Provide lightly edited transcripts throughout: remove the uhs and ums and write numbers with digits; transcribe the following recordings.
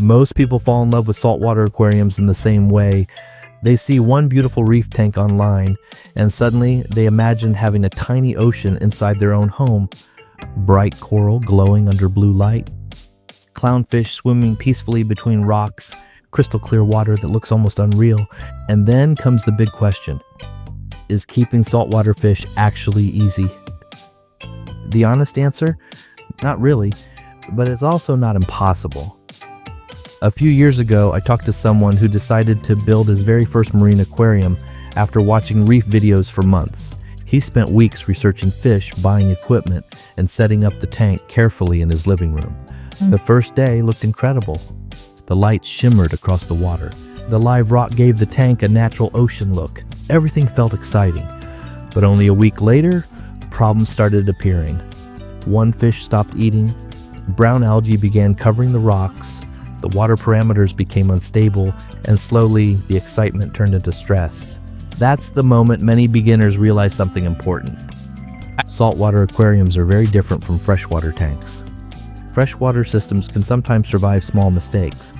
Most people fall in love with saltwater aquariums in the same way. They see one beautiful reef tank online, and suddenly they imagine having a tiny ocean inside their own home. Bright coral glowing under blue light, clownfish swimming peacefully between rocks, crystal clear water that looks almost unreal. And then comes the big question: is keeping saltwater fish actually easy? The honest answer? Not really, but it's also not impossible. A few years ago, I talked to someone who decided to build his very first marine aquarium after watching reef videos for months. He spent weeks researching fish, buying equipment, and setting up the tank carefully in his living room. The first day looked incredible. The lights shimmered across the water. The live rock gave the tank a natural ocean look. Everything felt exciting. But only a week later, problems started appearing. One fish stopped eating. Brown algae began covering the rocks. The water parameters became unstable, and slowly the excitement turned into stress. That's the moment many beginners realize something important. Saltwater aquariums are very different from freshwater tanks. Freshwater systems can sometimes survive small mistakes.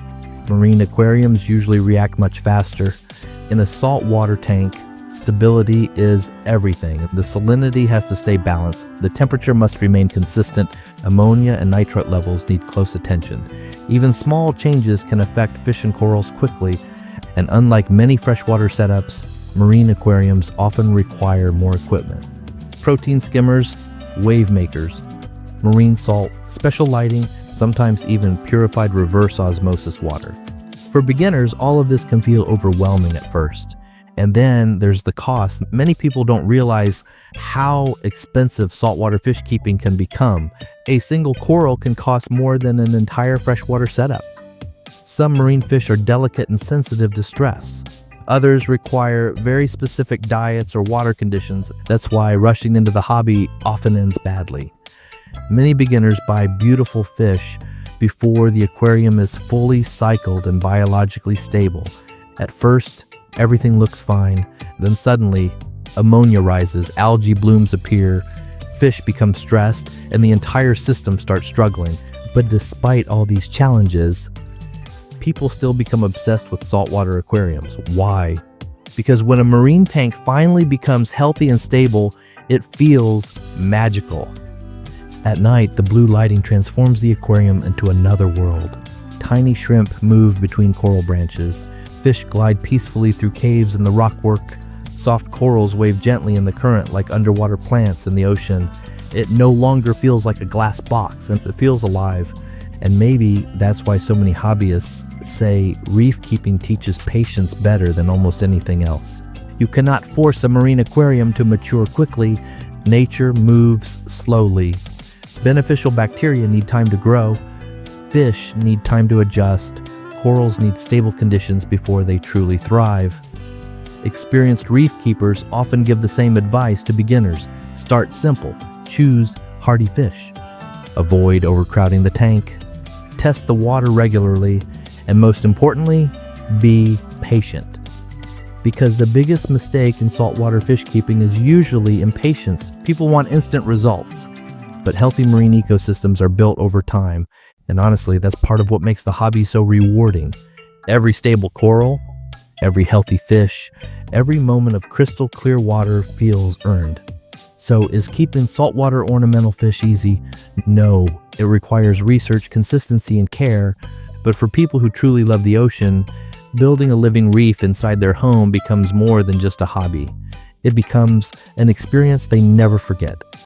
Marine aquariums usually react much faster. In a saltwater tank, stability is everything. The salinity has to stay balanced. The temperature must remain consistent. Ammonia and nitrate levels need close attention. Even small changes can affect fish and corals quickly, and unlike many freshwater setups, marine aquariums often require more equipment. Protein skimmers, wave makers, marine salt, special lighting, sometimes even purified reverse osmosis water. For beginners, all of this can feel overwhelming at first. And then there's the cost. Many people don't realize how expensive saltwater fish keeping can become. A single coral can cost more than an entire freshwater setup. Some marine fish are delicate and sensitive to stress. Others require very specific diets or water conditions. That's why rushing into the hobby often ends badly. Many beginners buy beautiful fish before the aquarium is fully cycled and biologically stable. At first, everything looks fine. Then suddenly, ammonia rises, algae blooms appear, fish become stressed, and the entire system starts struggling. But despite all these challenges, people still become obsessed with saltwater aquariums. Why? Because when a marine tank finally becomes healthy and stable, it feels magical. At night, the blue lighting transforms the aquarium into another world. Tiny shrimp move between coral branches. Fish glide peacefully through caves in the rockwork. Soft corals wave gently in the current like underwater plants in the ocean. It no longer feels like a glass box, and it feels alive. And maybe that's why so many hobbyists say reef keeping teaches patience better than almost anything else. You cannot force a marine aquarium to mature quickly. Nature moves slowly. Beneficial bacteria need time to grow. Fish need time to adjust. Corals need stable conditions before they truly thrive. Experienced reef keepers often give the same advice to beginners. Start simple. Choose hardy fish. Avoid overcrowding the tank. Test the water regularly. And most importantly, be patient. Because the biggest mistake in saltwater fish keeping is usually impatience. People want instant results. But healthy marine ecosystems are built over time. And honestly, that's part of what makes the hobby so rewarding. Every stable coral, every healthy fish, every moment of crystal clear water feels earned. So is keeping saltwater ornamental fish easy? No, it requires research, consistency, and care. But for people who truly love the ocean, building a living reef inside their home becomes more than just a hobby. It becomes an experience they never forget.